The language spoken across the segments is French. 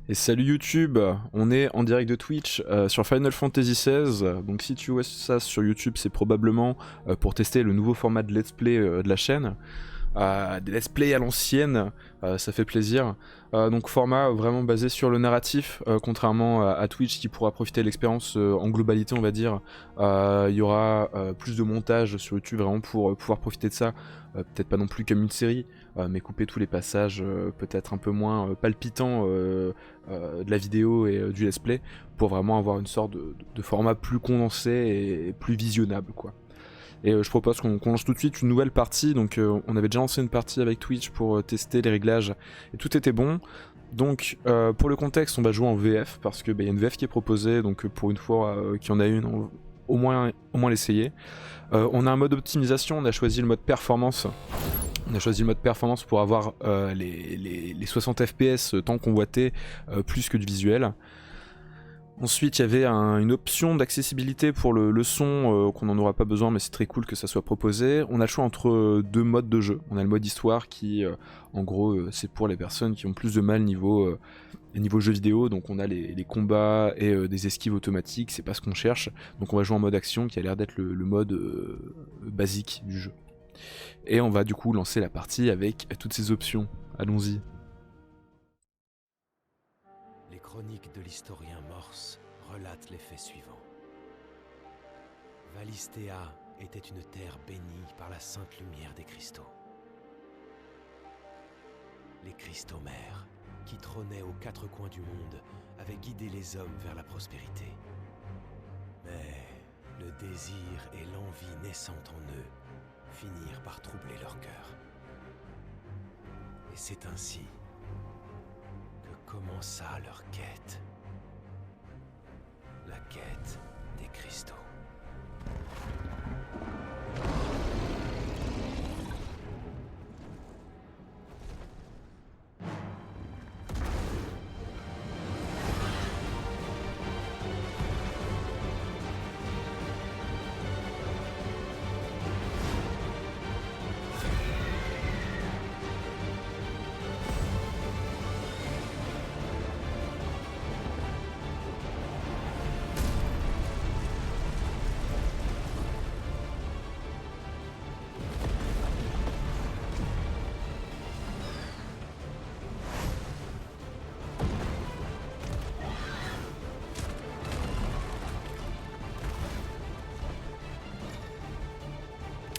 Et salut YouTube, on est en direct de Twitch sur Final Fantasy XVI. Donc si tu vois ça sur YouTube, c'est probablement pour tester le nouveau format de let's play de la chaîne. Des let's play à l'ancienne, ça fait plaisir. Donc format vraiment basé sur le narratif, contrairement à Twitch qui pourra profiter de l'expérience en globalité on va dire. Il y aura plus de montage sur YouTube vraiment pour pouvoir profiter de ça. Peut-être pas non plus comme une série, mais couper tous les passages peut-être un peu moins palpitants de la vidéo et du let's play pour vraiment avoir une sorte de format plus condensé et plus visionnable quoi. Et je propose qu'on lance tout de suite une nouvelle partie. Donc on avait déjà lancé une partie avec Twitch pour tester les réglages et tout était bon. Donc pour le contexte, on va jouer en VF parce que y a une VF qui est proposée. Donc pour une fois qu'il y en a une, au moins l'essayer. On a un mode optimisation, on a choisi le mode performance. On a choisi le mode performance pour avoir les 60 FPS tant convoité, plus que du visuel. Ensuite, il y avait une option d'accessibilité pour le son qu'on n'en aura pas besoin, mais c'est très cool que ça soit proposé. On a le choix entre deux modes de jeu. On a le mode histoire qui, en gros, c'est pour les personnes qui ont plus de mal niveau jeu vidéo. Donc on a les combats et des esquives automatiques, c'est pas ce qu'on cherche. Donc on va jouer en mode action qui a l'air d'être le mode basique du jeu. Et on va du coup lancer la partie avec toutes ces options. Allons-y. Les chroniques de l'historien Morse relatent les faits suivants. Valistea était une terre bénie par la sainte lumière des cristaux. Les cristaux mères, qui trônaient aux quatre coins du monde, avaient guidé les hommes vers la prospérité. Mais le désir et l'envie naissant en eux finirent par troubler leur cœur. Et c'est ainsi que commença leur quête. La quête des cristaux.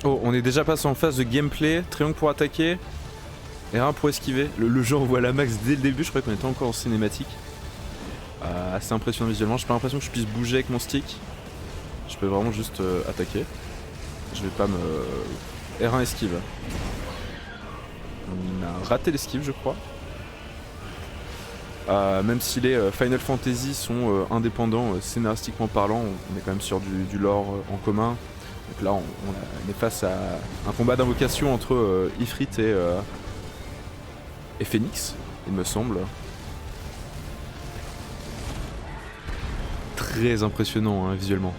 Oh, on est déjà passé en phase de gameplay, triangle pour attaquer, R1 pour esquiver. Le jeu envoie la max dès le début, je croyais qu'on était encore en cinématique. Assez impressionnant visuellement, j'ai pas l'impression que je puisse bouger avec mon stick. Je peux vraiment juste attaquer. Je vais pas me... R1 esquive. On a raté l'esquive je crois. Même si les Final Fantasy sont indépendants scénaristiquement parlant, on est quand même sur du lore en commun. Donc là on est face à un combat d'invocation entre Ifrit et Phoenix, il me semble. Très impressionnant hein, visuellement.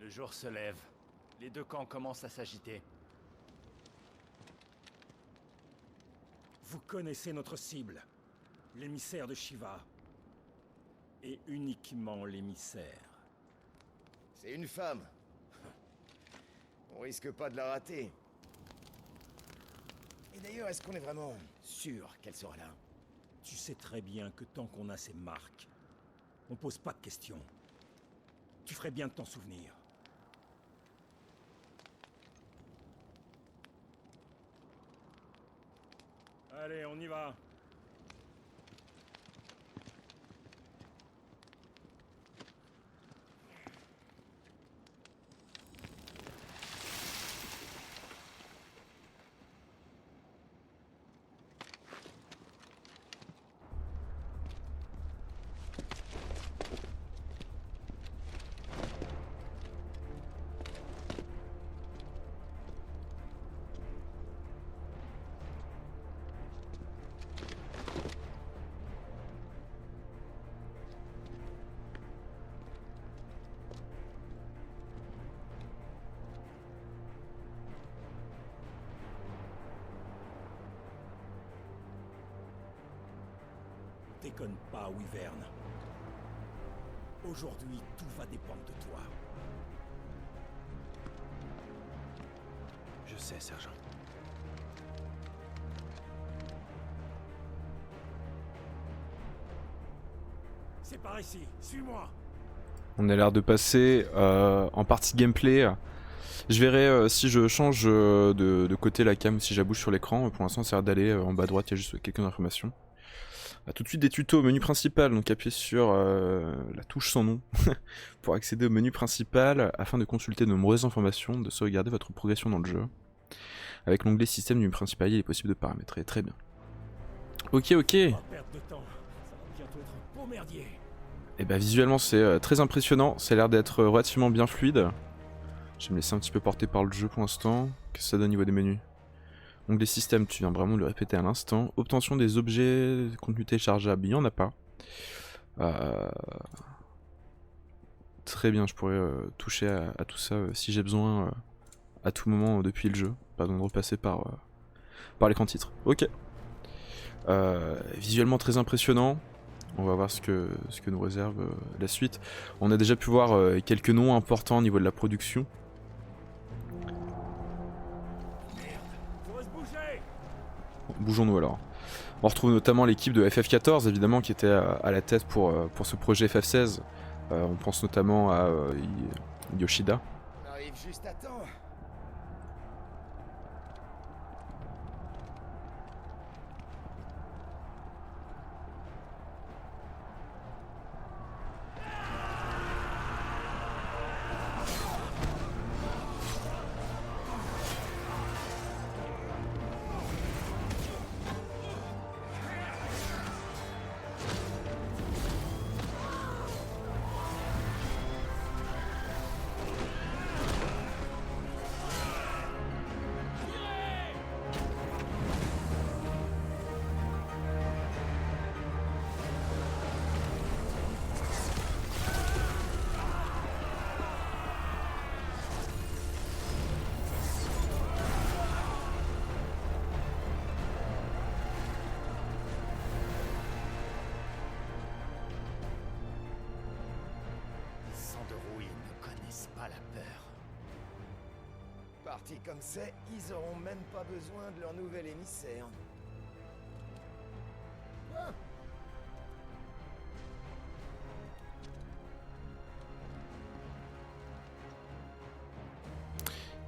Le jour se lève. Les deux camps commencent à s'agiter. Vous connaissez notre cible, l'émissaire de Shiva. Et uniquement l'émissaire. C'est une femme. On risque pas de la rater. Et d'ailleurs, D'ailleurs, est-ce qu'on est vraiment sûr qu'elle sera là? Tu sais très bien que tant qu'on a ces marques, on pose pas de questions. Tu ferais bien de t'en souvenir. Allez, on y va. Déconne pas, Wyvern. Aujourd'hui, tout va dépendre de toi. Je sais, sergent. C'est par ici, suis-moi. On a l'air de passer en partie gameplay. Je verrai si je change de côté la cam ou si j'abouche sur l'écran. Pour l'instant, ça a l'air d'aller en bas à droite, il y a juste quelques informations. Tout de suite des tutos au menu principal, donc appuyez sur la touche sans nom pour accéder au menu principal afin de consulter de nombreuses informations, de sauvegarder votre progression dans le jeu. Avec l'onglet système du menu principal, il est possible de paramétrer, très bien. Ok. Pas perdre de temps, ça va bientôt être un beau merdier. Et bah visuellement c'est très impressionnant, ça a l'air d'être relativement bien fluide. Je vais me laisser un petit peu porter par le jeu pour l'instant. Qu'est-ce que ça donne au niveau des menus? Onglet système, tu viens vraiment de le répéter à l'instant. Obtention des objets, contenu téléchargeable, il n'y en a pas. Très bien, je pourrais toucher à tout ça si j'ai besoin à tout moment depuis le jeu. Pas besoin de repasser par l'écran titre. Ok. Visuellement très impressionnant. On va voir ce que nous réserve la suite. On a déjà pu voir quelques noms importants au niveau de la production. Faut se bouger. Bougeons-nous alors. On retrouve notamment l'équipe de FF14 évidemment qui était à la tête pour ce projet FF16. On pense notamment à Yoshida. On arrive juste à temps. Sandoro, ils ne connaissent pas la peur. Parti comme c'est, ils auront même pas besoin de leur nouvel émissaire. Ah,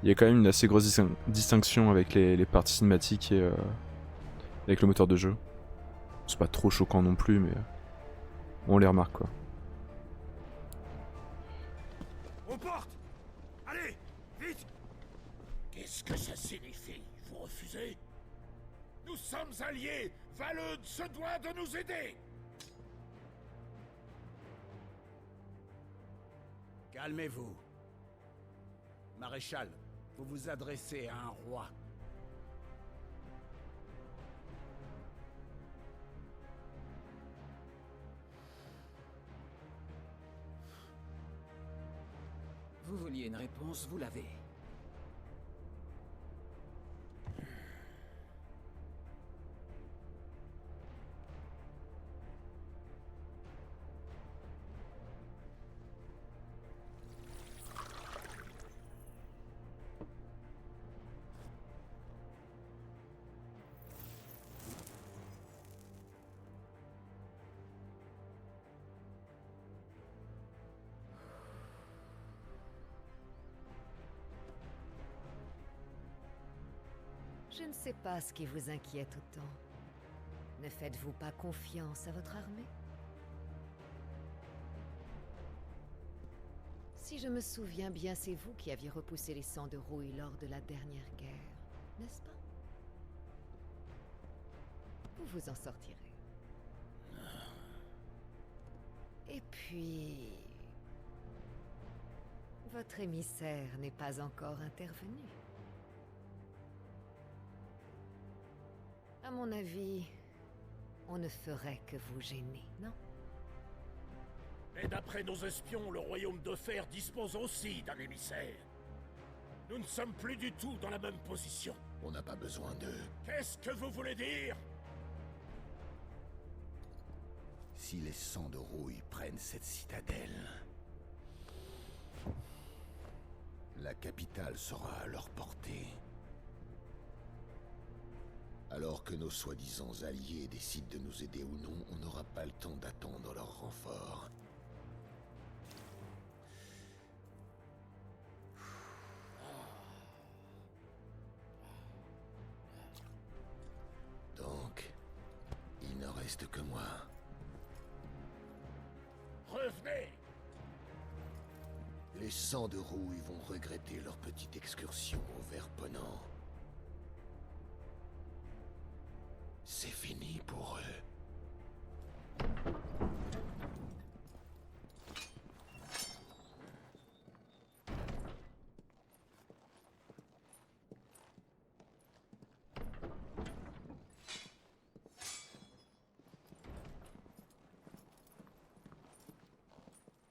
Il y a quand même une assez grosse distinction avec les parties cinématiques et avec le moteur de jeu. C'est pas trop choquant non plus, mais on les remarque quoi. Aux portes. Allez, vite. Qu'est-ce que ça signifie? Vous refusez? Nous sommes alliés! Valud se doit de nous aider! Calmez-vous. Maréchal, vous vous adressez à un roi. Vous vouliez une réponse, vous l'avez. Je ne sais pas ce qui vous inquiète autant. Ne faites-vous pas confiance à votre armée? Si je me souviens bien, c'est vous qui aviez repoussé les sangs de rouille lors de la dernière guerre, n'est-ce pas? Vous vous en sortirez. Et puis... votre émissaire n'est pas encore intervenu. À mon avis, on ne ferait que vous gêner, non? Mais d'après nos espions, le royaume de fer dispose aussi d'un émissaire. Nous ne sommes plus du tout dans la même position. On n'a pas besoin d'eux. Qu'est-ce que vous voulez dire? Si les sangs de rouille prennent cette citadelle, la capitale sera à leur portée. Alors que nos soi-disant alliés décident de nous aider ou non, on n'aura pas le temps d'attendre leur renfort. Donc, il ne reste que moi. Revenez! Les sangs de rouille vont regretter leur petite excursion au Verponant. C'est fini pour eux.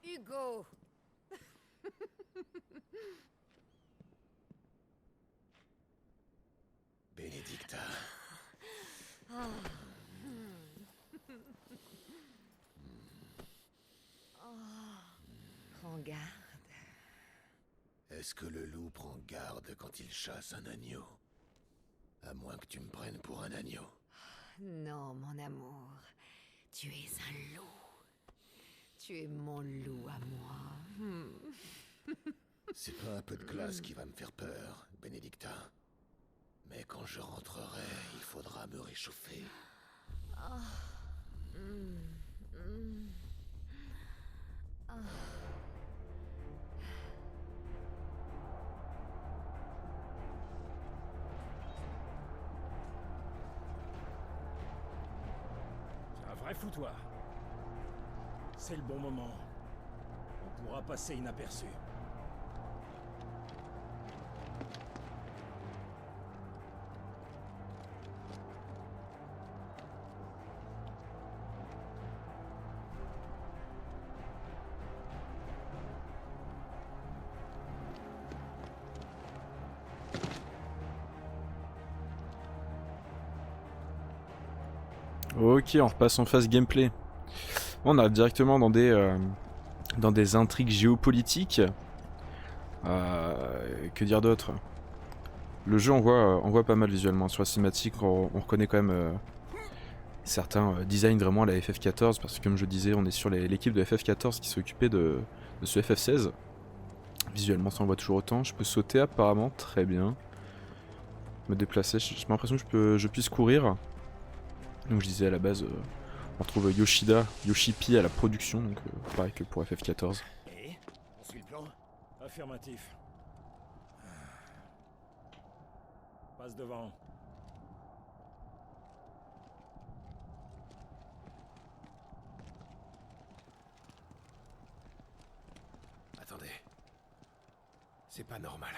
Hugo! Benedicta. Ah. Prends garde. Est-ce que le loup prend garde quand il chasse un agneau? À moins que tu me prennes pour un agneau. Non, mon amour. Tu es un loup. Tu es mon loup à moi. C'est pas un peu de glace qui va me faire peur, Benedicta. Mais quand je rentrerai, il faudra me réchauffer. C'est un vrai foutoir. C'est le bon moment. On pourra passer inaperçu. Ok, on repasse en phase gameplay. On arrive directement dans des intrigues géopolitiques. Que dire d'autre? Le jeu on voit pas mal visuellement. Sur la cinématique, on reconnaît quand même certains designs vraiment à la FF14. Parce que comme je disais, on est sur l'équipe de FF14 qui s'est occupée de ce FF16. Visuellement ça en voit toujours autant. Je peux sauter apparemment, très bien. Me déplacer, j'ai l'impression que je puisse courir. Donc je disais à la base, on retrouve Yoshipi à la production, donc pareil que pour FF14. Et on suit le plan? Affirmatif. Passe devant. Attendez. C'est pas normal.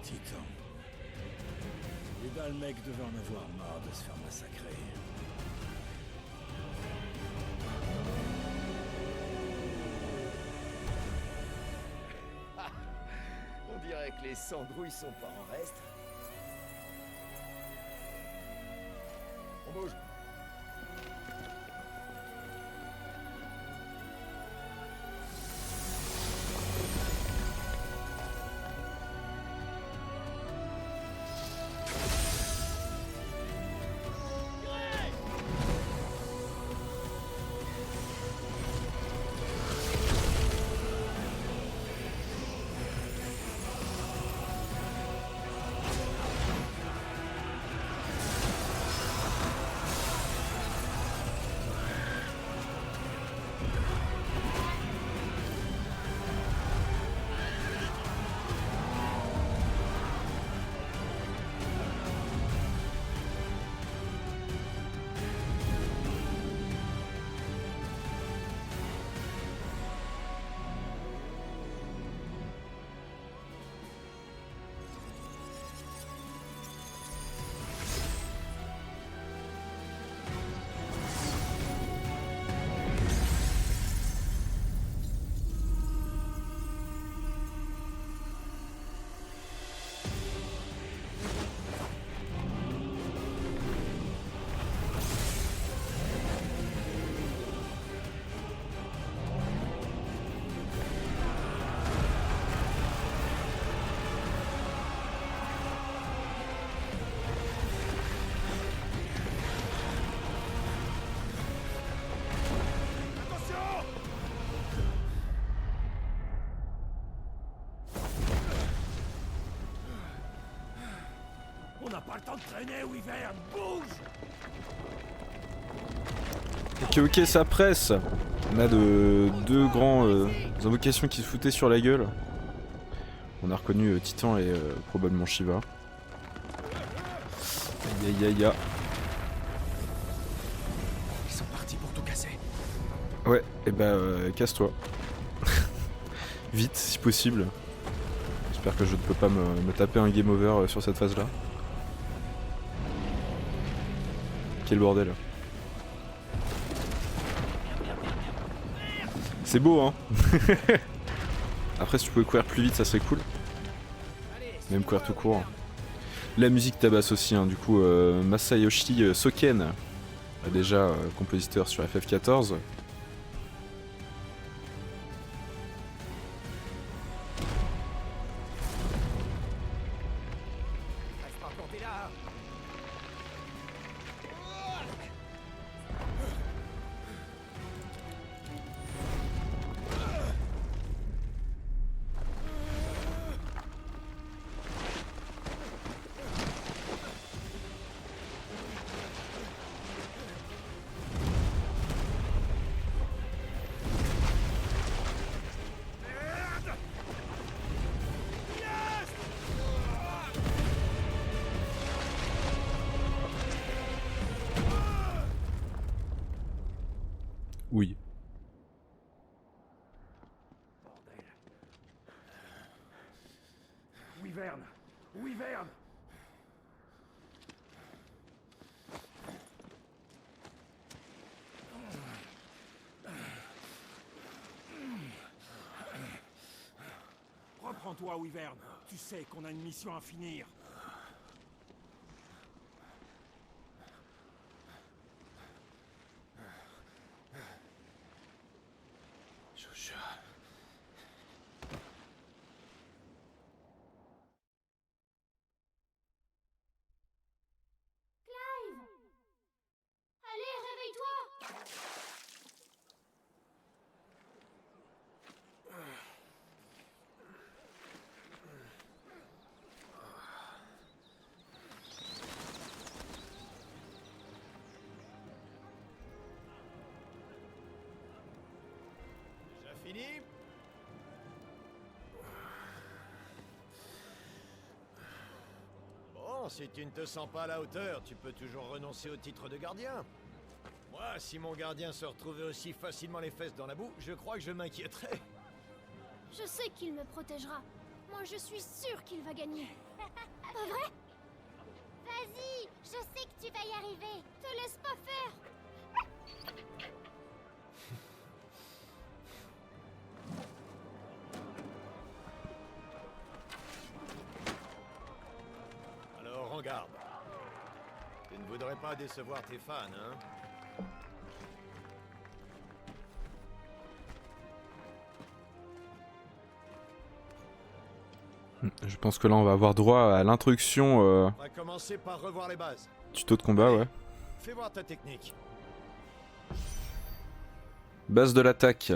Titan. Les Dalmecs devaient en avoir marre de se faire massacrer. On dirait que les cendrouilles sont pas en reste. On bouge. pas le temps de traîner, Wyvern. Bouge! Ok, ça presse. On a deux grands invocations qui se foutaient sur la gueule. On a reconnu Titan et probablement Shiva. Aïe aïe aïe. Ils sont partis pour tout casser. Ouais, et bah casse-toi. Vite si possible. J'espère que je ne peux pas me taper un game over sur cette phase là. Quel bordel. C'est beau hein. Après si tu pouvais courir plus vite ça serait cool. Même courir tout court. La musique tabasse aussi hein. Du coup Masayoshi Soken, déjà compositeur sur FF14. Oui. Wyvern! Wyvern! Reprends-toi, Wyvern. Tu sais qu'on a une mission à finir. Allez, réveille-toi! Déjà fini? Bon, si tu ne te sens pas à la hauteur, tu peux toujours renoncer au titre de gardien. Moi, si mon gardien se retrouvait aussi facilement les fesses dans la boue, je crois que je m'inquiéterais. Je sais qu'il me protégera. Moi, je suis sûre qu'il va gagner. Pas vrai? Vas-y, je sais que tu vas y arriver. Te laisse pas faire. Alors, en garde. Tu ne voudrais pas décevoir tes fans, hein? Je pense que là on va avoir droit à l'introduction On va commencer par revoir les bases. tuto de combat, ouais. Fais voir ta technique. Base de l'attaque.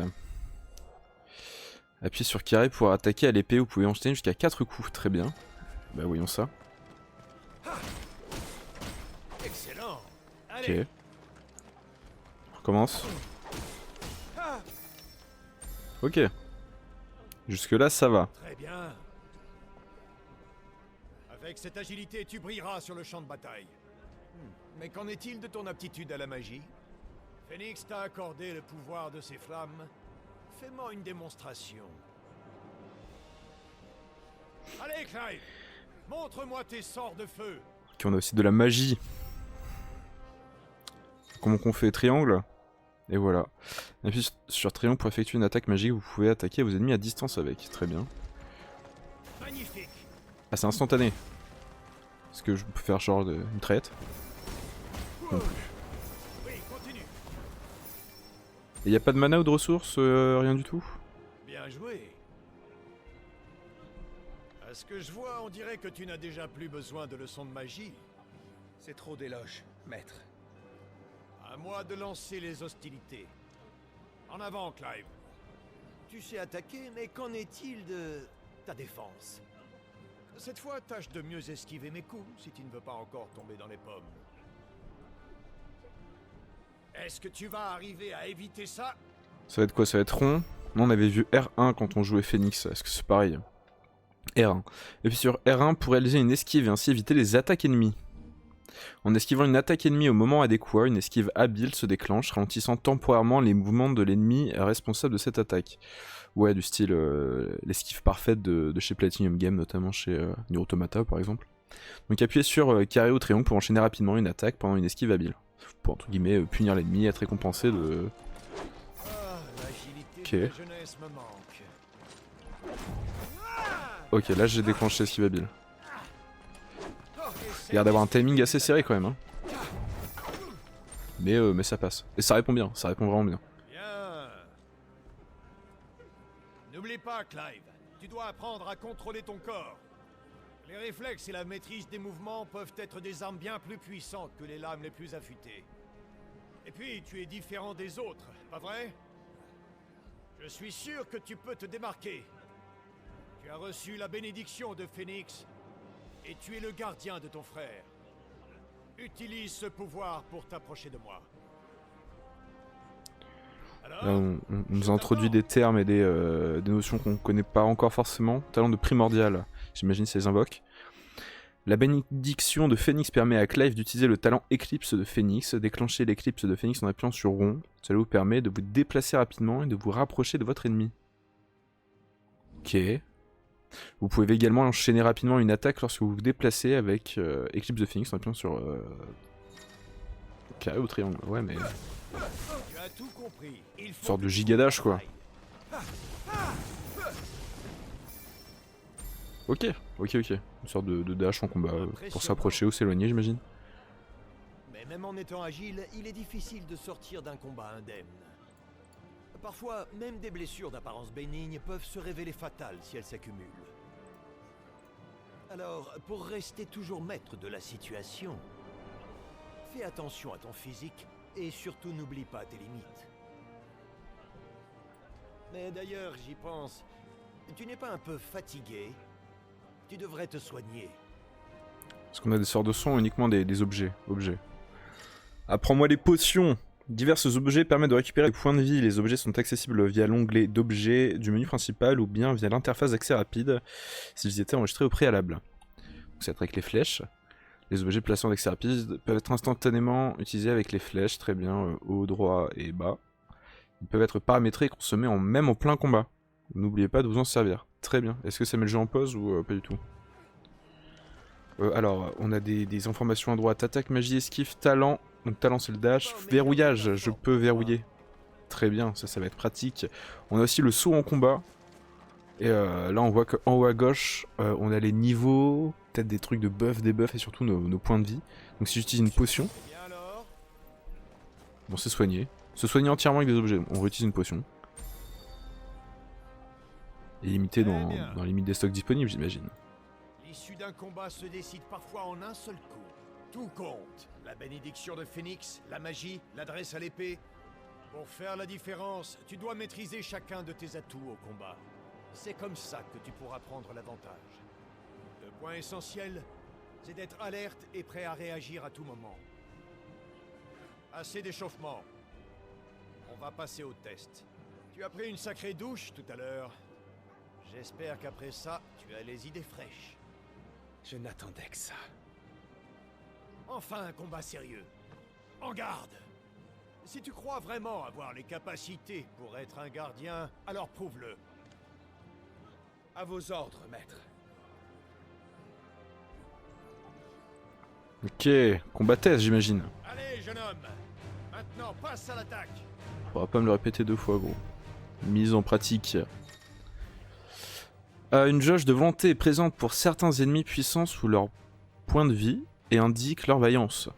Appuyez sur carré pour attaquer à l'épée, vous pouvez enchaîner jusqu'à 4 coups, très bien. Bah voyons ça. Excellent. Ok. Allez. On recommence. Ok. Jusque là ça va. Très bien. Avec cette agilité, tu brilleras sur le champ de bataille. Mais qu'en est-il de ton aptitude à la magie? Phoenix t'a accordé le pouvoir de ses flammes. Fais-moi une démonstration. Allez, Clive! Montre-moi tes sorts de feu! Ok, on a aussi de la magie. Comment qu'on fait? Triangle. Et voilà. Appuyez sur triangle pour effectuer une attaque magique, vous pouvez attaquer vos ennemis à distance avec. Très bien. Magnifique! Ah, c'est instantané. Est-ce que je peux faire genre une traite? Non plus. Oui, continue! Et y a pas de mana ou de ressources, rien du tout? Bien joué! À ce que je vois, on dirait que tu n'as déjà plus besoin de leçons de magie. C'est trop d'éloges, maître. À moi de lancer les hostilités. En avant, Clive. Tu sais attaquer, mais qu'en est-il de ta défense? Cette fois, tâche de mieux esquiver mes coups si tu ne veux pas encore tomber dans les pommes. Est-ce que tu vas arriver à éviter ça? Ça va être quoi? Ça va être rond. Non, on avait vu R1 quand on jouait Phoenix. Est-ce que c'est pareil? R1. Et puis sur R1, pour réaliser une esquive et ainsi éviter les attaques ennemies. En esquivant une attaque ennemie au moment adéquat, une esquive habile se déclenche, ralentissant temporairement les mouvements de l'ennemi responsable de cette attaque. Ouais, du style l'esquive parfaite de chez Platinum Game, notamment chez Nier Automata par exemple. Donc appuyez sur carré ou triangle pour enchaîner rapidement une attaque pendant une esquive habile. Pour entre guillemets punir l'ennemi, être récompensé de... Ok. Ok, là j'ai déclenché l'esquive habile. Il a l'air d'avoir un timing assez serré quand même. Hein. Mais ça passe. Et ça répond bien, ça répond vraiment bien. Bien. N'oublie pas, Clive, tu dois apprendre à contrôler ton corps. Les réflexes et la maîtrise des mouvements peuvent être des armes bien plus puissantes que les lames les plus affûtées. Et puis, tu es différent des autres, pas vrai? Je suis sûr que tu peux te démarquer. Tu as reçu la bénédiction de Phoenix. Et tu es le gardien de ton frère. Utilise ce pouvoir pour t'approcher de moi. Alors, là, on nous introduit des termes et des notions qu'on ne connaît pas encore forcément. Talent de primordial, j'imagine c'est les invoques. La bénédiction de Phoenix permet à Clive d'utiliser le talent éclipse de Phoenix. Déclenchez l'éclipse de Phoenix en appuyant sur rond. Cela vous permet de vous déplacer rapidement et de vous rapprocher de votre ennemi. Ok. Vous pouvez également enchaîner rapidement une attaque lorsque vous vous déplacez avec Eclipse de Phoenix en appuyant sur carré ou triangle. Ouais, mais. tu as tout compris. Une sorte de gigadage quoi. Ok. Une sorte de dash en combat pour s'approcher ou s'éloigner, j'imagine. Mais même en étant agile, il est difficile de sortir d'un combat indemne. Parfois, même des blessures d'apparence bénigne peuvent se révéler fatales si elles s'accumulent. Alors, pour rester toujours maître de la situation, fais attention à ton physique et surtout n'oublie pas tes limites. Mais d'ailleurs, j'y pense, tu n'es pas un peu fatigué? Tu devrais te soigner. Est-ce qu'on a des sorts de soins ou uniquement des objets? Apprends-moi les potions. Divers objets permettent de récupérer des points de vie. Les objets sont accessibles via l'onglet d'objets du menu principal ou bien via l'interface d'accès rapide s'ils étaient enregistrés au préalable. Donc ça va être avec les flèches. Les objets placés en accès rapide peuvent être instantanément utilisés avec les flèches, très bien, haut, droit et bas. Ils peuvent être paramétrés et consommés même en plein combat. N'oubliez pas de vous en servir. Très bien. Est-ce que ça met le jeu en pause ou pas du tout? Alors, on a des informations à droite. Attaque, magie, esquive, talent. Donc talent c'est le dash. Verrouillage, je peux verrouiller. Très bien, ça va être pratique. On a aussi le saut en combat. Et là on voit qu'en haut à gauche, on a les niveaux, peut-être des trucs de buff, debuff et surtout nos points de vie. Donc si j'utilise une potion, bon c'est soigné. Se soigner entièrement avec des objets, on réutilise une potion. Et limité dans la limite des stocks disponibles j'imagine. L'issue d'un combat se décide parfois en un seul coup. Tout compte. La bénédiction de Phoenix, la magie, l'adresse à l'épée. Pour faire la différence, tu dois maîtriser chacun de tes atouts au combat. C'est comme ça que tu pourras prendre l'avantage. Le point essentiel, c'est d'être alerte et prêt à réagir à tout moment. Assez d'échauffement. On va passer au test. Tu as pris une sacrée douche tout à l'heure. J'espère qu'après ça, tu as les idées fraîches. Je n'attendais que ça. Enfin un combat sérieux. En garde! Si tu crois vraiment avoir les capacités pour être un gardien, alors prouve-le. À vos ordres, maître. Ok, combat test j'imagine. Allez, jeune homme! Maintenant, passe à l'attaque! Faudra pas me le répéter 2 fois gros. Mise en pratique. Une jauge de volonté est présente pour certains ennemis puissants sous leur point de vie et indique leur vaillance.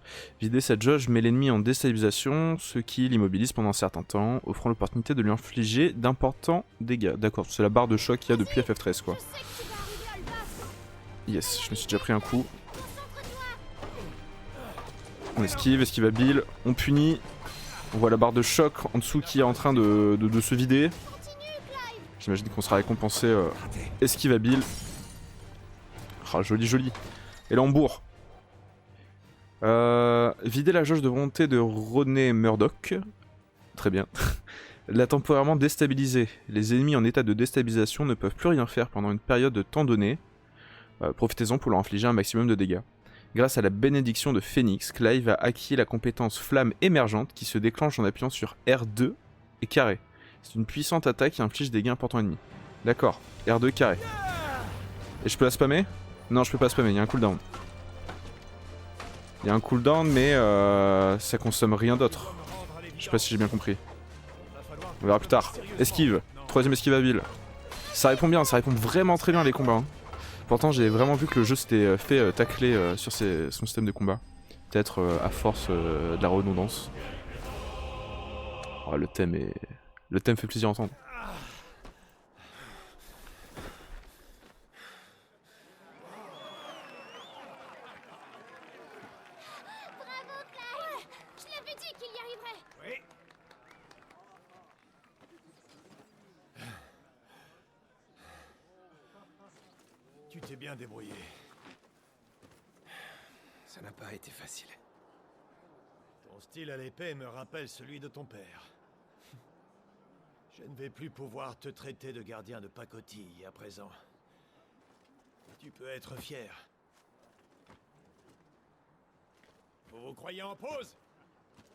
Vider cette jauge met l'ennemi en déstabilisation, ce qui l'immobilise pendant un certain temps, offrant l'opportunité de lui infliger d'importants dégâts. D'accord, c'est la barre de choc qu'il y a depuis FF13 quoi. Yes, je me suis déjà pris un coup. On esquive, esquive habile, on punit. On voit la barre de choc en dessous qui est en train de se vider. J'imagine qu'on sera récompensé esquive habile. Ah, joli, joli. Et Lambourg. Vider la jauge de volonté de Rodney Murdoch. Très bien. L'a temporairement déstabilisé. Les ennemis en état de déstabilisation ne peuvent plus rien faire pendant une période de temps donnée. Profitez-en pour leur infliger un maximum de dégâts. Grâce à la bénédiction de Phoenix, Clive a acquis la compétence Flamme émergente qui se déclenche en appuyant sur R2 et carré. C'est une puissante attaque qui inflige des dégâts importants ennemis. D'accord, R2 carré. Et je peux la spammer? Non, je peux pas spammer, il y a un cooldown. Il y a un cooldown, mais ça consomme rien d'autre. Je sais pas si j'ai bien compris. On verra plus tard. Esquive, troisième esquive habile. Ça répond bien, ça répond vraiment très bien les combats. Hein. Pourtant, j'ai vraiment vu que le jeu s'était fait tacler sur son système de combat. Peut-être à force de la redondance. Oh, le thème fait plaisir à entendre. Bravo, Clive! Ouais, je l'avais dit qu'il y arriverait! Oui. Tu t'es bien débrouillé. Ça n'a pas été facile. Ton style à l'épée me rappelle celui de ton père. Je ne vais plus pouvoir te traiter de gardien de pacotille à présent. Tu peux être fier. Vous vous croyez en pause?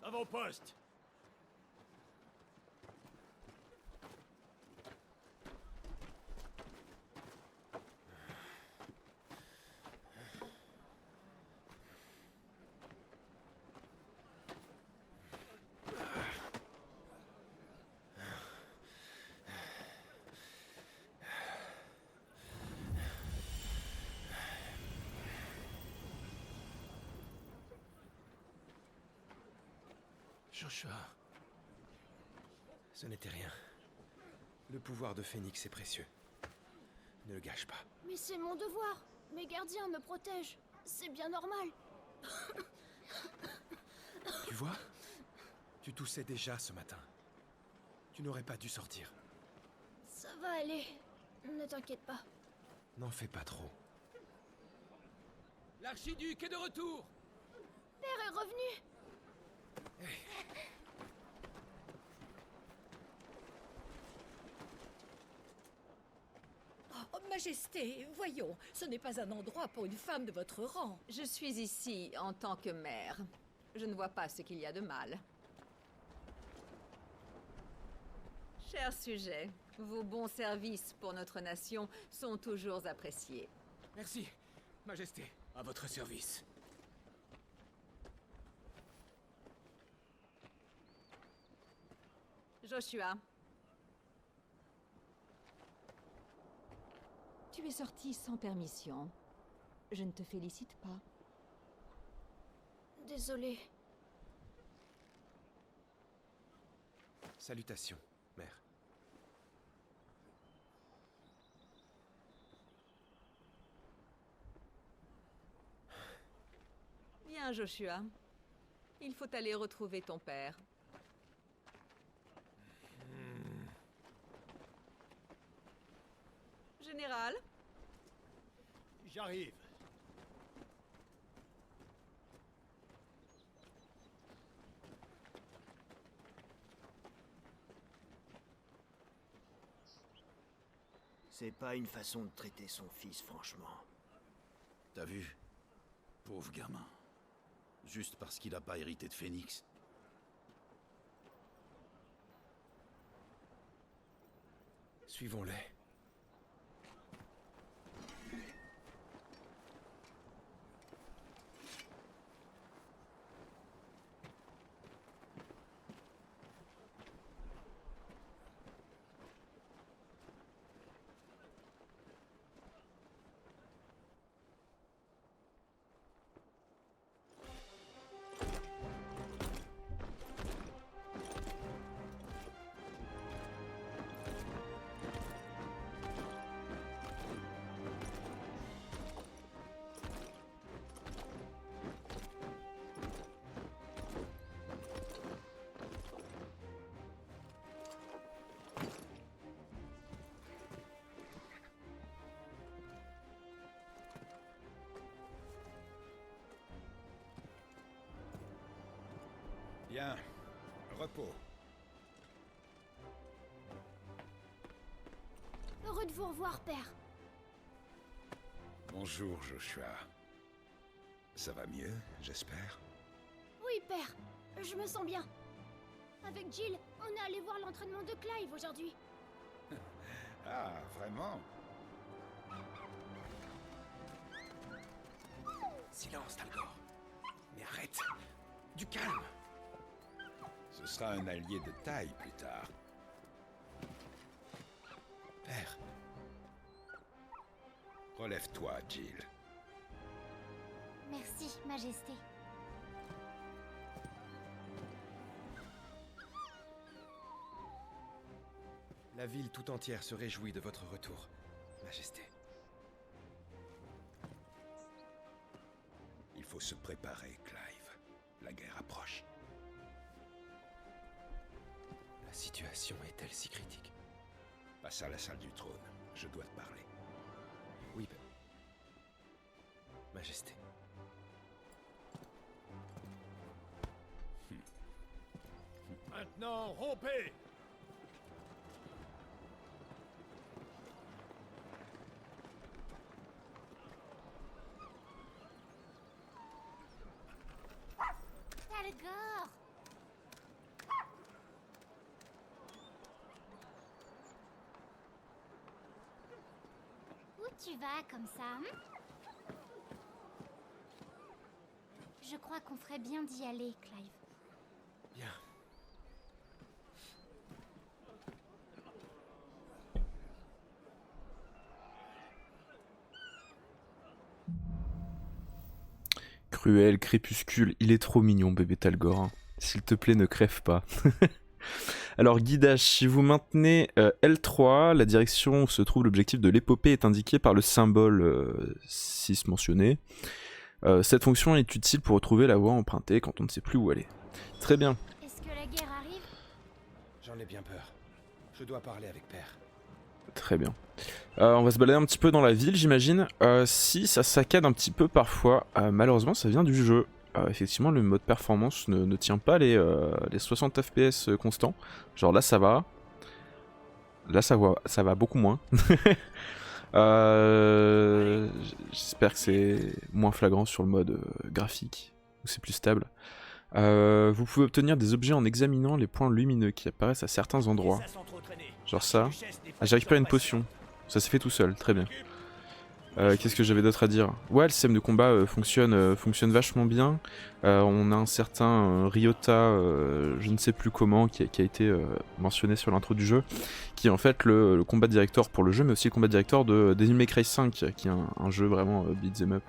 À vos postes! Joshua. Ce n'était rien. Le pouvoir de Phoenix est précieux. Ne le gâche pas. Mais c'est mon devoir. Mes gardiens me protègent. C'est bien normal. Tu vois? Tu toussais déjà ce matin. Tu n'aurais pas dû sortir. Ça va aller. Ne t'inquiète pas. N'en fais pas trop. L'archiduc est de retour! Père est revenu. Oh, Majesté, voyons, ce n'est pas un endroit pour une femme de votre rang. Je suis ici en tant que mère. Je ne vois pas ce qu'il y a de mal. Cher sujet, vos bons services pour notre nation sont toujours appréciés. Merci, Majesté. À votre service. Joshua. Tu es sorti sans permission. Je ne te félicite pas. Désolée. Salutations, mère. Bien, Joshua. Il faut aller retrouver ton père. Général, J'arrive. C'est pas une façon de traiter son fils, franchement. T'as vu? Pauvre gamin. Juste parce qu'il a pas hérité de Phoenix. Suivons-les. Bien. Repos. Heureux de vous revoir, père. Bonjour, Joshua. Ça va mieux, j'espère? Oui, père. Je me sens bien. Avec Jill, on est allé voir l'entraînement de Clive aujourd'hui. Ah, vraiment? Silence, Talgor. Mais arrête. Du calme. Ce sera un allié de taille plus tard. Père. Relève-toi, Jill. Merci, Majesté. La ville tout entière se réjouit de votre retour, Majesté. Il faut se préparer, Clive. La guerre approche. La situation est-elle si critique? Passe à la salle du trône. Je dois te parler. Oui, Majesté. Maintenant, rompez! Talgor! Où tu vas comme ça, hein? Je crois qu'on ferait bien d'y aller, Clive. Bien. Cruel, crépuscule, il est trop mignon, bébé Talgor. Hein. S'il te plaît, ne crève pas. Alors, guidage, si vous maintenez L3, la direction où se trouve l'objectif de l'épopée est indiquée par le symbole 6 mentionné. Cette fonction est utile pour retrouver la voie empruntée quand on ne sait plus où aller. Très bien. Est-ce que la guerre arrive? J'en ai bien peur. Je dois parler avec Père. Très bien. On va se balader un petit peu dans la ville, j'imagine. Si ça saccade un petit peu parfois, malheureusement ça vient du jeu. Effectivement, le mode performance ne tient pas les 60 FPS constants. Genre là ça va. Là ça va beaucoup moins. J'espère que c'est moins flagrant sur le mode graphique, où c'est plus stable. Vous pouvez obtenir des objets en examinant les points lumineux qui apparaissent à certains endroits. Genre ça. Ah, j'ai récupéré une potion. Ça s'est fait tout seul, très bien. Qu'est-ce que j'avais d'autre à dire? Ouais, le système de combat fonctionne vachement bien. On a un certain Ryota, je ne sais plus comment, qui a été mentionné sur l'intro du jeu, qui est en fait le combat director pour le jeu, mais aussi le combat director de Devil May Cry 5, qui est un jeu vraiment beat'em up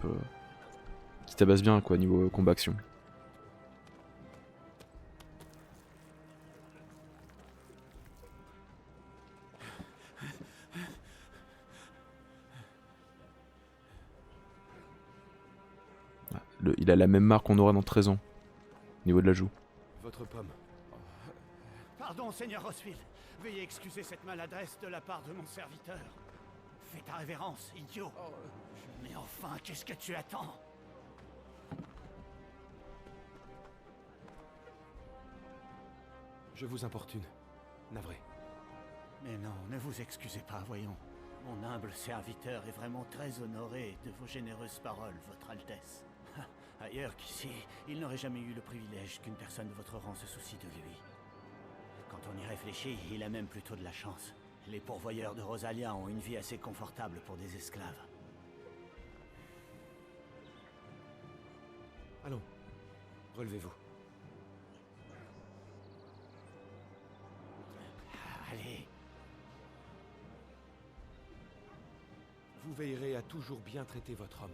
qui tabasse bien quoi niveau combat action. Il a la même marque qu'on aura dans 13 ans, au niveau de la joue. Votre pomme. Pardon, Seigneur Rosfield. Veuillez excuser cette maladresse de la part de mon serviteur. Fais ta révérence, idiot. Mais enfin, qu'est-ce que tu attends? Je vous importune. Navré. Mais non, ne vous excusez pas, voyons. Mon humble serviteur est vraiment très honoré de vos généreuses paroles, Votre Altesse. Ailleurs qu'ici, il n'aurait jamais eu le privilège qu'une personne de votre rang se soucie de lui. Quand on y réfléchit, il a même plutôt de la chance. Les pourvoyeurs de Rosalia ont une vie assez confortable pour des esclaves. Allons, relevez-vous. Allez. Vous veillerez à toujours bien traiter votre homme.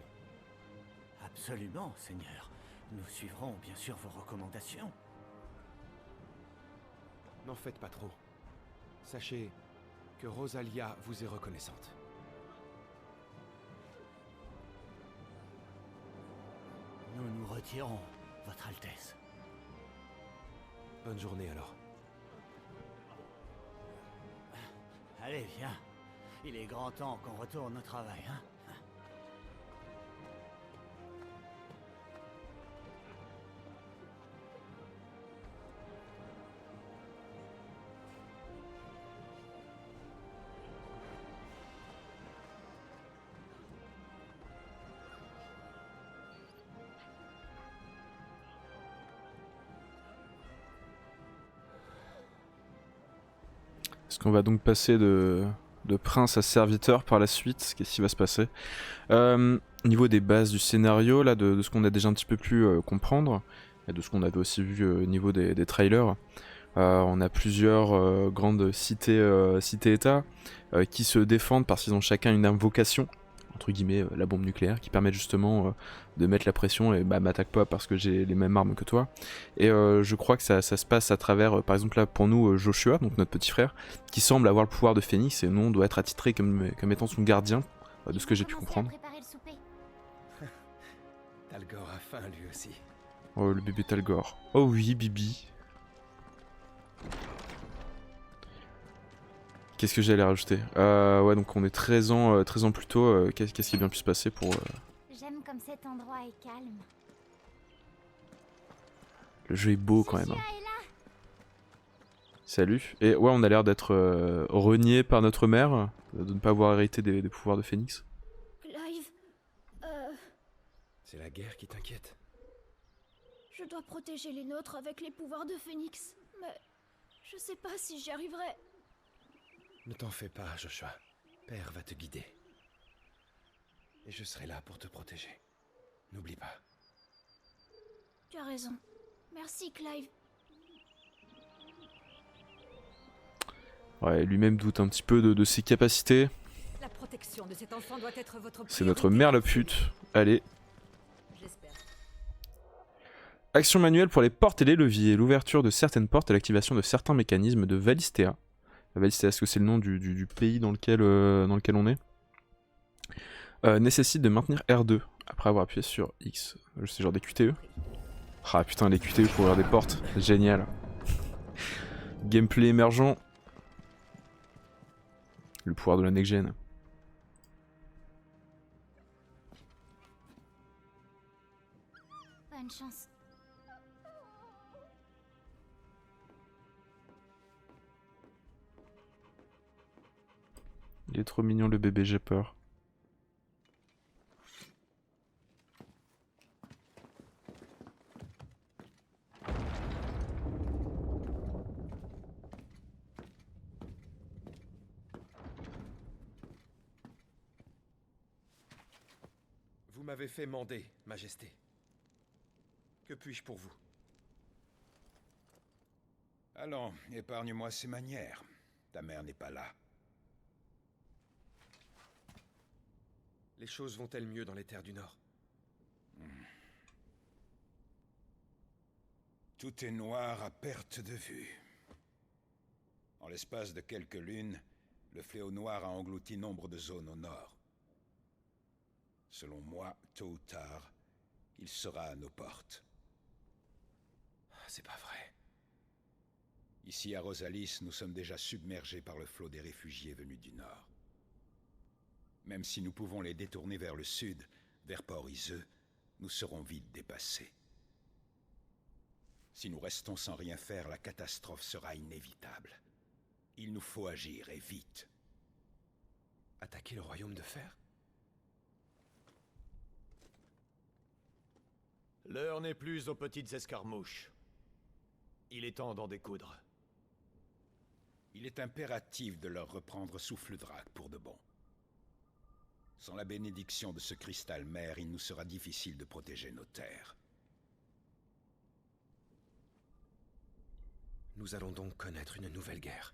Absolument, Seigneur. Nous suivrons bien sûr vos recommandations. N'en faites pas trop. Sachez que Rosalia vous est reconnaissante. Nous nous retirons, Votre Altesse. Bonne journée alors. Allez, viens. Il est grand temps qu'on retourne au travail, hein? Est-ce qu'on va donc passer de prince à serviteur par la suite? Qu'est-ce qui va se passer? Niveau des bases du scénario, là, de ce qu'on a déjà un petit peu pu comprendre, et de ce qu'on avait aussi vu au niveau des trailers, on a plusieurs grandes cités-états qui se défendent parce qu'ils ont chacun une invocation, entre guillemets la bombe nucléaire, qui permet justement de mettre la pression et m'attaque pas parce que j'ai les mêmes armes que toi. Et je crois que ça se passe à travers, par exemple là pour nous, Joshua, donc notre petit frère, qui semble avoir le pouvoir de Phénix et nous on doit être attitré comme étant son gardien, de ce que j'ai pu comprendre. Talgor a faim lui aussi. Oh le bébé Talgor. Oh oui Bibi. Qu'est-ce que j'allais rajouter? Ouais, donc on est 13 ans plus tôt. Qu'est-ce qui a bien pu se passer pour... J'aime comme cet endroit est calme. Le jeu est beau quand même. Hein. Salut. Et ouais, on a l'air d'être renié par notre mère, de ne pas avoir hérité des pouvoirs de Phénix. Clive, C'est la guerre qui t'inquiète? je dois protéger les nôtres avec les pouvoirs de Phénix, mais je sais pas si j'y arriverai. Ne t'en fais pas, Joshua. Père va te guider. Et je serai là pour te protéger. N'oublie pas. Tu as raison. Merci, Clive. Ouais, lui-même doute un petit peu de ses capacités. La protection de cet enfant doit être votre C'est notre mère la pute. Allez. J'espère. Action manuelle pour les portes et les leviers. L'ouverture de certaines portes et l'activation de certains mécanismes de Valistea. Valistea, est-ce que c'est le nom du pays dans lequel on est? Nécessite de maintenir R2 après avoir appuyé sur X. C'est genre des QTE. Ah putain, les QTE pour ouvrir des portes. Génial. Gameplay émergent. Le pouvoir de la next-gen. Bonne chance. Il est trop mignon le bébé, j'ai peur. Vous m'avez fait mander, Majesté. Que puis-je pour vous? Allons, épargne-moi ces manières. Ta mère n'est pas là. Les choses vont-elles mieux dans les terres du Nord? Tout est noir à perte de vue. En l'espace de quelques lunes, le fléau noir a englouti nombre de zones au nord. Selon moi, tôt ou tard, il sera à nos portes. C'est pas vrai. Ici à Rosalis, nous sommes déjà submergés par le flot des réfugiés venus du nord. Même si nous pouvons les détourner vers le sud, vers Port-Iseux, nous serons vite dépassés. Si nous restons sans rien faire, la catastrophe sera inévitable. Il nous faut agir, et vite. Attaquer le royaume de fer? L'heure n'est plus aux petites escarmouches. Il est temps d'en découdre. Il est impératif de leur reprendre Souffle-Drac pour de bon. Sans la bénédiction de ce cristal mère, il nous sera difficile de protéger nos terres. Nous allons donc connaître une nouvelle guerre.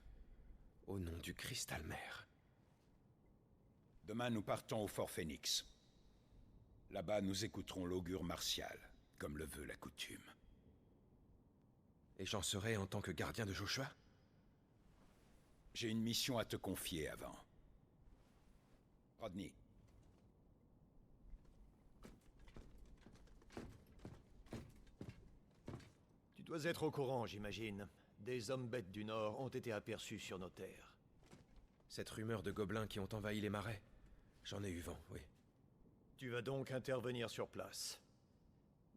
Au nom du cristal mère. Demain, nous partons au Fort Phénix. Là-bas, nous écouterons l'augure martial, comme le veut la coutume. Et j'en serai en tant que gardien de Joshua? J'ai une mission à te confier avant. Rodney. Tu dois être au courant, j'imagine. Des hommes bêtes du Nord ont été aperçus sur nos terres. Cette rumeur de gobelins qui ont envahi les marais, j'en ai eu vent, oui. Tu vas donc intervenir sur place.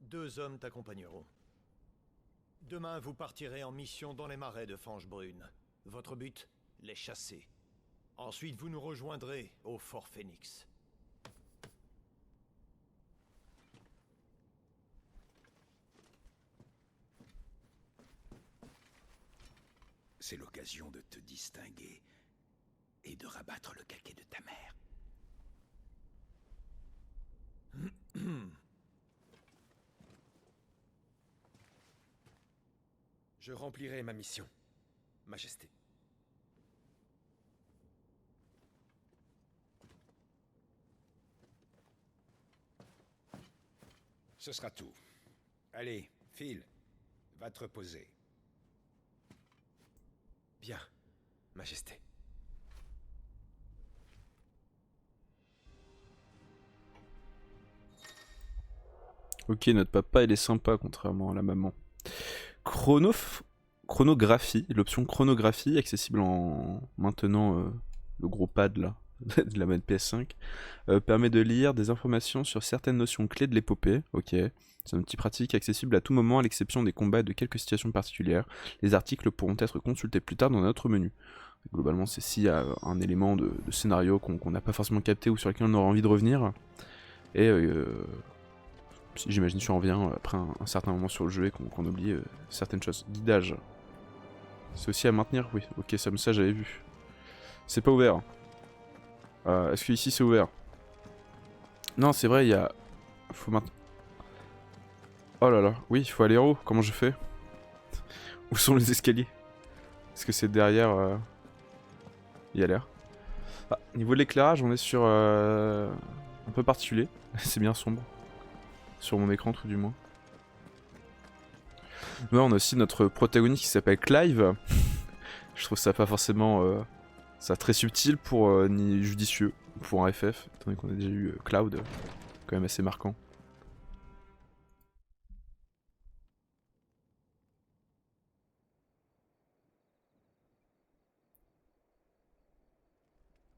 2 hommes t'accompagneront. Demain, vous partirez en mission dans les marais de Fange-Brune. Votre but? Les chasser. Ensuite, vous nous rejoindrez au Fort Phénix. C'est l'occasion de te distinguer et de rabattre le caquet de ta mère. Je remplirai ma mission, Majesté. Ce sera tout. Allez, Phil, va te reposer. Bien, Majesté. Ok, notre papa, il est sympa, contrairement à la maman. Chronographie, l'option chronographie, accessible en maintenant le gros pad là, de la manette PS5, permet de lire des informations sur certaines notions clés de l'épopée. Ok, c'est un outil pratique accessible à tout moment, à l'exception des combats et de quelques situations particulières. Les articles pourront être consultés plus tard dans notre menu. Globalement, c'est s'il y a un élément de scénario qu'on n'a pas forcément capté ou sur lequel on aura envie de revenir. Et j'imagine si on revient après un certain moment sur le jeu et qu'on oublie certaines choses. Guidage. C'est aussi à maintenir, oui. Ok, ça j'avais vu. C'est pas ouvert. Est-ce que ici c'est ouvert? Non, c'est vrai, il y a... Faut maintenir... Oh là là, oui, il faut aller en haut. Comment je fais? Où sont les escaliers? Est-ce que c'est derrière Il y a l'air. Ah, niveau de l'éclairage, on est sur... un peu particulier. C'est bien sombre. Sur mon écran, tout du moins. Ouais, on a aussi notre protagoniste qui s'appelle Clive. Je trouve ça pas forcément ça très subtil pour ni judicieux pour un FF, étant donné qu'on a déjà eu Cloud, quand même assez marquant.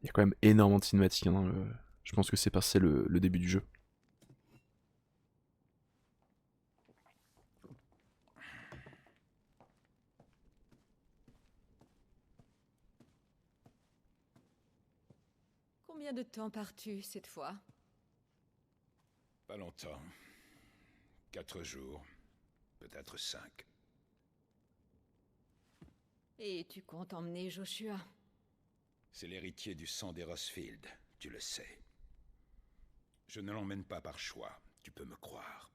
Il y a quand même énormément de cinématiques, hein, je pense que c'est parce que c'est le début du jeu. Combien de temps pars-tu cette fois? Pas longtemps. 4 jours. Peut-être 5. Et tu comptes emmener Joshua? C'est l'héritier du sang des Rosfield, tu le sais. Je ne l'emmène pas par choix, tu peux me croire.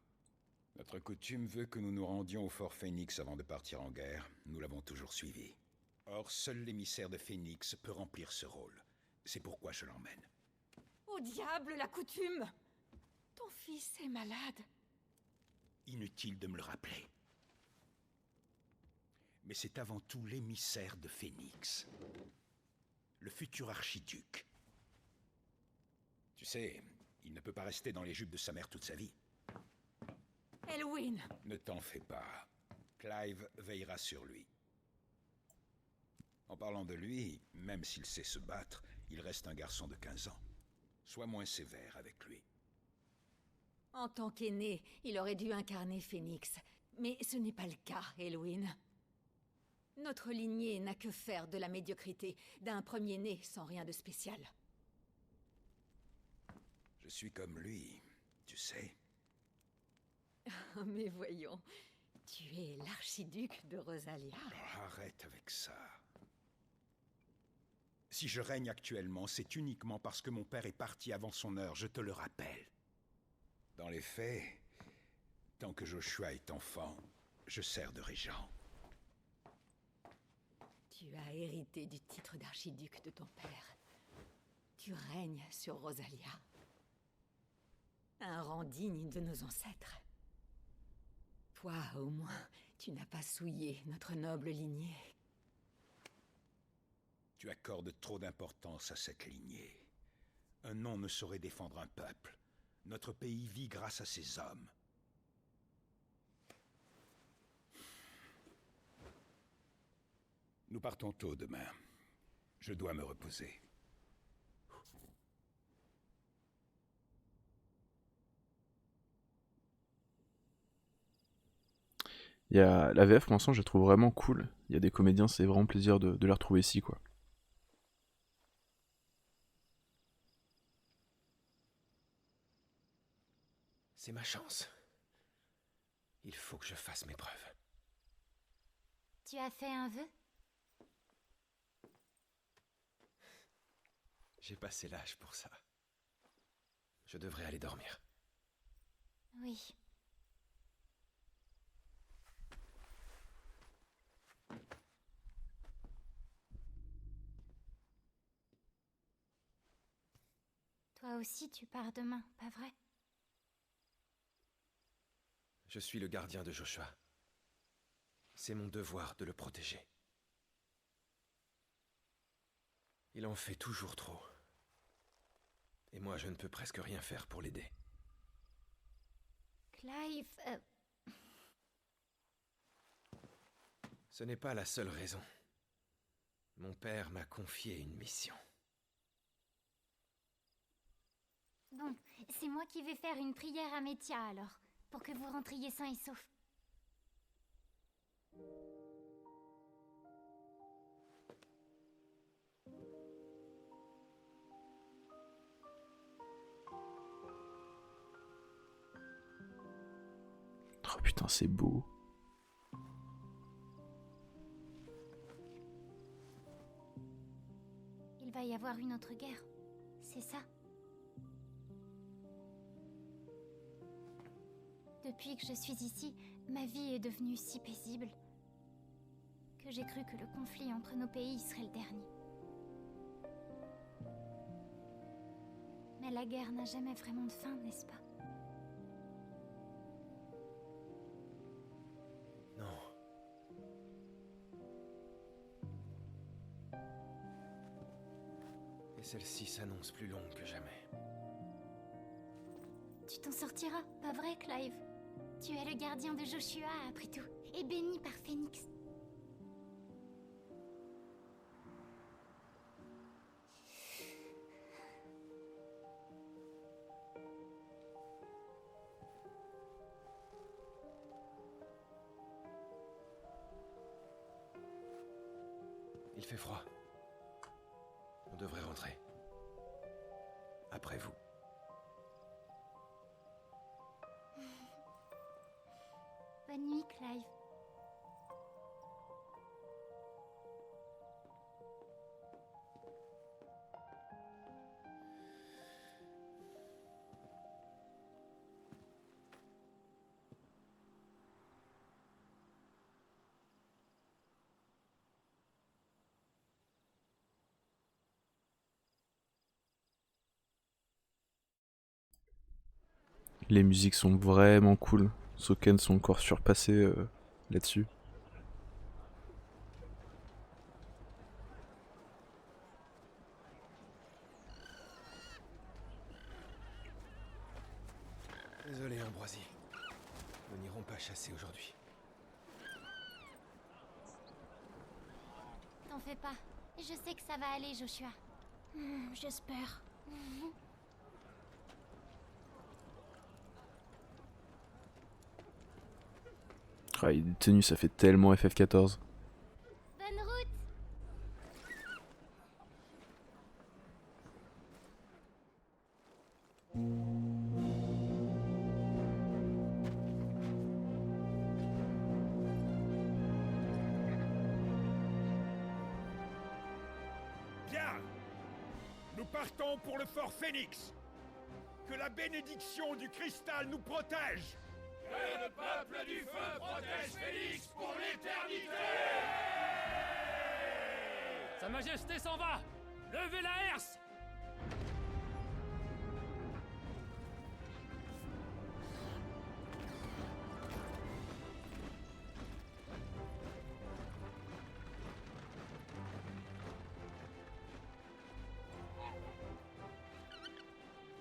Notre coutume veut que nous nous rendions au fort Phoenix avant de partir en guerre. Nous l'avons toujours suivi. Or, seul l'émissaire de Phoenix peut remplir ce rôle. C'est pourquoi je l'emmène. Au diable, la coutume! Ton fils est malade. Inutile de me le rappeler. Mais c'est avant tout l'émissaire de Phoenix. Le futur archiduc. Tu sais, il ne peut pas rester dans les jupes de sa mère toute sa vie. Elwyn! Ne t'en fais pas. Clive veillera sur lui. En parlant de lui, même s'il sait se battre, il reste un garçon de 15 ans. Sois moins sévère avec lui. En tant qu'aîné, il aurait dû incarner Phoenix. Mais ce n'est pas le cas, Elwyn. Notre lignée n'a que faire de la médiocrité, d'un premier-né sans rien de spécial. Je suis comme lui, tu sais. Mais voyons, tu es l'archiduc de Rosalia. Oh, arrête avec ça. Si je règne actuellement, c'est uniquement parce que mon père est parti avant son heure, je te le rappelle. Dans les faits, tant que Joshua est enfant, je sers de régent. Tu as hérité du titre d'archiduc de ton père. Tu règnes sur Rosalia. Un rang digne de nos ancêtres. Toi, au moins, tu n'as pas souillé notre noble lignée. Tu accordes trop d'importance à cette lignée. Un nom ne saurait défendre un peuple. Notre pays vit grâce à ses hommes. Nous partons tôt demain. Je dois me reposer. Il y a la VF pour l'instant, je la trouve vraiment cool. Il y a des comédiens, c'est vraiment plaisir de les retrouver ici, quoi. C'est ma chance. Il faut que je fasse mes preuves. Tu as fait un vœu? J'ai passé l'âge pour ça. Je devrais aller dormir. Oui. Toi aussi, tu pars demain, pas vrai? Je suis le gardien de Joshua. C'est mon devoir de le protéger. Il en fait toujours trop. Et moi, je ne peux presque rien faire pour l'aider. Clive, Ce n'est pas la seule raison. Mon père m'a confié une mission. Bon, c'est moi qui vais faire une prière à Métia alors, pour que vous rentriez sains et saufs. Oh putain, c'est beau. Il va y avoir une autre guerre, c'est ça? Depuis que je suis ici, ma vie est devenue si paisible que j'ai cru que le conflit entre nos pays serait le dernier. Mais la guerre n'a jamais vraiment de fin, n'est-ce pas? Non. Et celle-ci s'annonce plus longue que jamais. Tu t'en sortiras, pas vrai, Clive? Tu es le gardien de Joshua, après tout, et béni par Phénix. Il fait froid. On devrait rentrer. Après vous. Bonne nuit, Clive. Les musiques sont vraiment cool. Soken sont encore surpassés là-dessus. Désolé, Ambroisie. Nous n'irons pas chasser aujourd'hui. T'en fais pas. Je sais que ça va aller, Joshua. J'espère. Ah, il est tenu, ça fait tellement FF14. Bonne route. Bien. Nous partons pour le fort Phénix. Que la bénédiction du cristal nous protège. Que le peuple du feu protège Phénix pour l'éternité! Sa Majesté s'en va! Levez la herse!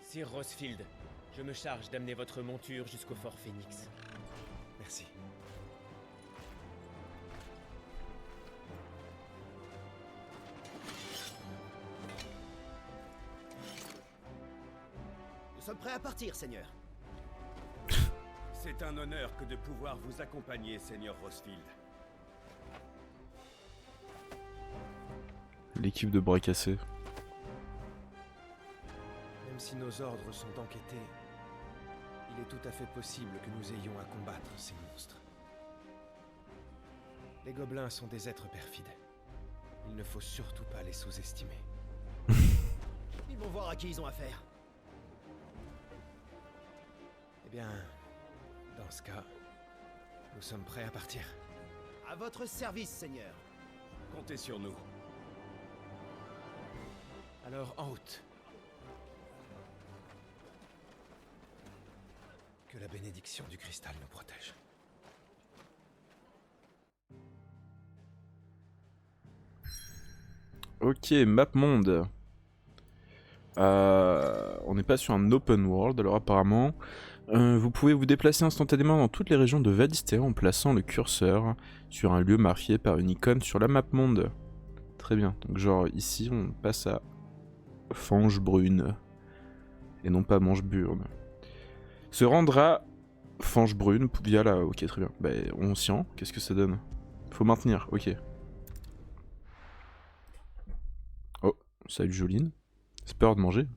Sir Rosfield, je me charge d'amener votre monture jusqu'au fort Phénix. Merci. Nous sommes prêts à partir, Seigneur. C'est un honneur que de pouvoir vous accompagner, Seigneur Rosfield. L'équipe de bras cassés. Même si nos ordres sont d'enquêter, il est tout à fait possible que nous ayons à combattre ces monstres. Les gobelins sont des êtres perfides. Il ne faut surtout pas les sous-estimer. Ils vont voir à qui ils ont affaire. Eh bien, dans ce cas, nous sommes prêts à partir. À votre service, Seigneur. Comptez sur nous. Alors, en route. Que la bénédiction du cristal nous protège. Ok, map monde. On n'est pas sur un open world, alors apparemment. Vous pouvez vous déplacer instantanément dans toutes les régions de Valisthea en plaçant le curseur sur un lieu marqué par une icône sur la map monde. Très bien, donc genre ici on passe à Fangebrune et non pas Mangeburne. Se rendre à Fangebrune via la... Ok, très bien. Bah, on s'y rend, qu'est-ce que ça donne? Faut maintenir, ok. Oh, salut Joline. C'est peur de manger.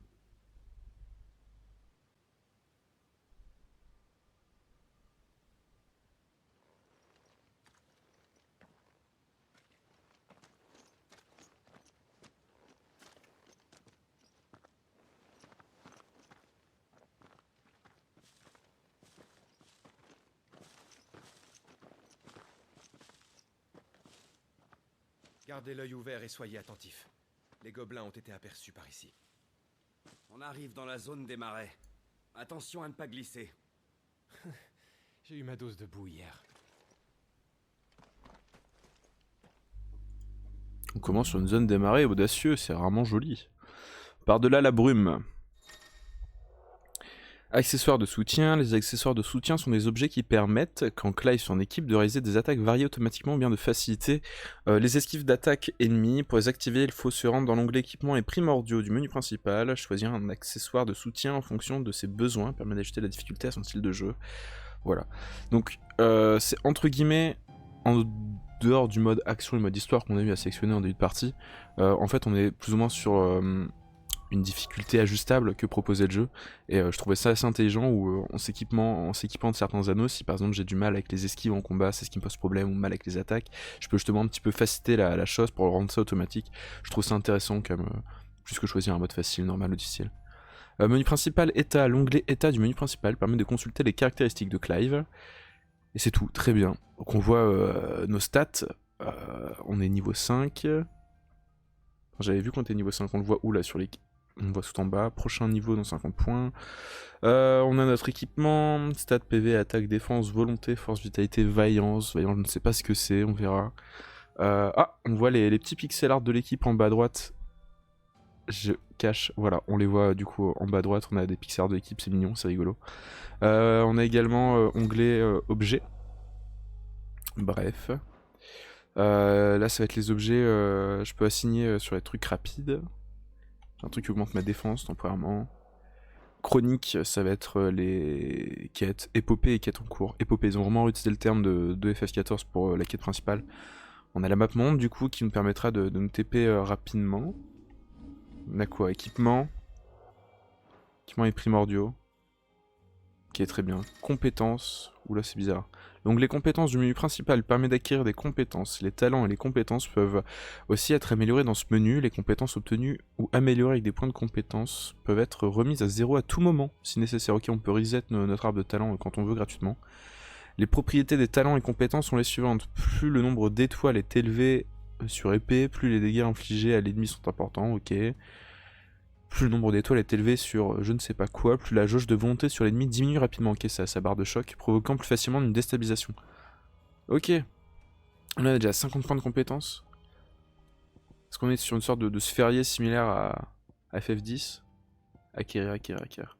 Gardez l'œil ouvert et soyez attentifs. Les gobelins ont été aperçus par ici. On arrive dans la zone des marais. Attention à ne pas glisser. J'ai eu ma dose de boue hier. On commence sur une zone des marais audacieux, c'est rarement joli. Par-delà la brume. Accessoires de soutien. Les accessoires de soutien sont des objets qui permettent, quand Clive son équipe, de réaliser des attaques variées automatiquement ou bien de faciliter les esquives d'attaques ennemies. Pour les activer, il faut se rendre dans l'onglet équipements et primordiaux du menu principal, choisir un accessoire de soutien en fonction de ses besoins, permet d'ajuster la difficulté à son style de jeu. Voilà. Donc c'est entre guillemets, en dehors du mode action et mode histoire qu'on a eu à sélectionner en début de partie, en fait on est plus ou moins sur une difficulté ajustable que proposait le jeu, et je trouvais ça assez intelligent où en s'équipant de certains anneaux, si par exemple j'ai du mal avec les esquives en combat, c'est ce qui me pose problème, ou mal avec les attaques, je peux justement un petit peu faciliter la chose pour rendre ça automatique. Je trouve ça intéressant quand même, plus que choisir un mode facile, normal ou difficile. Menu principal état, l'onglet état du menu principal permet de consulter les caractéristiques de Clive, et c'est tout, très bien. Donc on voit nos stats, on est niveau 5, j'avais vu qu'on était niveau 5, on le voit où là sur les... On voit tout en bas, prochain niveau dans 50 points. On a notre équipement, stats PV, attaque, défense, volonté, force, vitalité, vaillance. Vaillance, je ne sais pas ce que c'est, on verra. Ah, on voit les petits pixel art de l'équipe en bas à droite. Je cache, voilà, on les voit du coup en bas à droite, on a des pixel art de l'équipe, c'est mignon, c'est rigolo. On a également onglet objet. Bref. Là ça va être les objets, je peux assigner sur les trucs rapides. Un truc qui augmente ma défense temporairement. Chronique, ça va être les quêtes, épopée et quêtes en cours. Épopée, ils ont vraiment utilisé le terme de FF14 pour la quête principale. On a la map monde du coup qui nous permettra de nous TP rapidement. On a quoi? Équipement. Équipement et primordiaux. Ok, très bien. Compétences. Oula, c'est bizarre. L'onglet compétences du menu principal permet d'acquérir des compétences. Les talents et les compétences peuvent aussi être améliorés dans ce menu. Les compétences obtenues ou améliorées avec des points de compétences peuvent être remises à 0 à tout moment si nécessaire. Ok, on peut reset notre arbre de talent quand on veut gratuitement. Les propriétés des talents et compétences sont les suivantes. Plus le nombre d'étoiles est élevé sur épée, plus les dégâts infligés à l'ennemi sont importants. Ok. Plus le nombre d'étoiles est élevé sur je ne sais pas quoi, plus la jauge de volonté sur l'ennemi diminue rapidement. Ok, ça a sa barre de choc, provoquant plus facilement une déstabilisation. Ok. On a déjà 50 points de compétences. Est-ce qu'on est sur une sorte de sphérié similaire à FF10? Acquérir.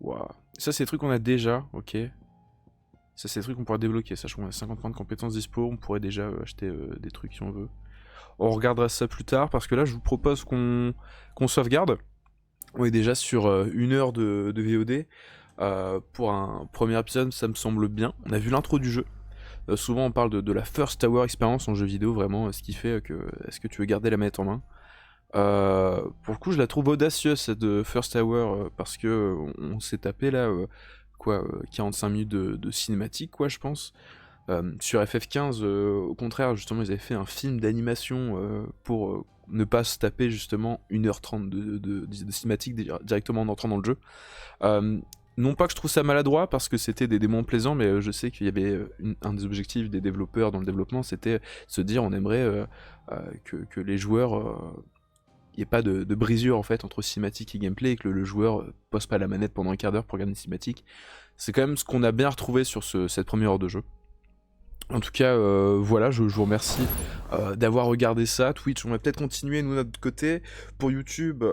Waouh. Ça, c'est des trucs qu'on a déjà, ok. Ça, c'est des trucs qu'on pourra débloquer. Sachant qu'on a 50 points de compétences dispo, on pourrait déjà acheter des trucs si on veut. On regardera ça plus tard, parce que là, je vous propose qu'on sauvegarde. On est déjà sur 1 heure de VOD. Pour un premier épisode, ça me semble bien. On a vu l'intro du jeu. Souvent, on parle de la First Hour expérience en jeu vidéo, vraiment, ce qui fait que... Est-ce que tu veux garder la manette en main? Pour le coup, je la trouve audacieuse, cette First Hour, parce que on s'est tapé, là, 45 minutes de cinématique, quoi, je pense. Sur FF15, au contraire, justement, ils avaient fait un film d'animation pour ne pas se taper justement 1h30 de cinématique directement en entrant dans le jeu. Non pas que je trouve ça maladroit, parce que c'était des moments plaisants, mais je sais qu'il y avait un des objectifs des développeurs dans le développement, c'était se dire on aimerait que les joueurs... il n'y ait pas de brisure en fait entre cinématique et gameplay, et que le joueur pose pas la manette pendant un quart d'heure pour regarder une cinématique. C'est quand même ce qu'on a bien retrouvé sur cette première heure de jeu. En tout cas, voilà, je vous remercie d'avoir regardé ça. Twitch, on va peut-être continuer nous de notre côté. Pour YouTube,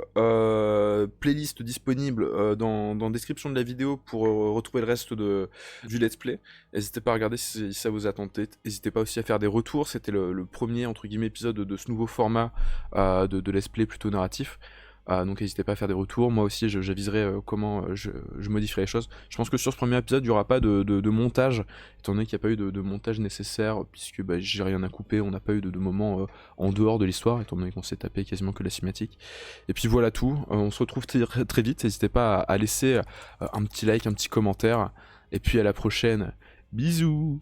playlist disponible dans la description de la vidéo pour retrouver le reste du let's play. N'hésitez pas à regarder si ça vous a tenté. N'hésitez pas aussi à faire des retours. C'était le premier entre guillemets épisode de ce nouveau format de let's play plutôt narratif. Donc n'hésitez pas à faire des retours. Moi aussi j'aviserai comment je modifierai les choses. Je pense que sur ce premier épisode il n'y aura pas de montage, étant donné qu'il n'y a pas eu de montage nécessaire, puisque j'ai rien à couper. On n'a pas eu de moment en dehors de l'histoire, étant donné qu'on s'est tapé quasiment que la cinématique. Et puis voilà tout, on se retrouve très vite. N'hésitez pas à laisser un petit like, un petit commentaire, et puis à la prochaine. Bisous.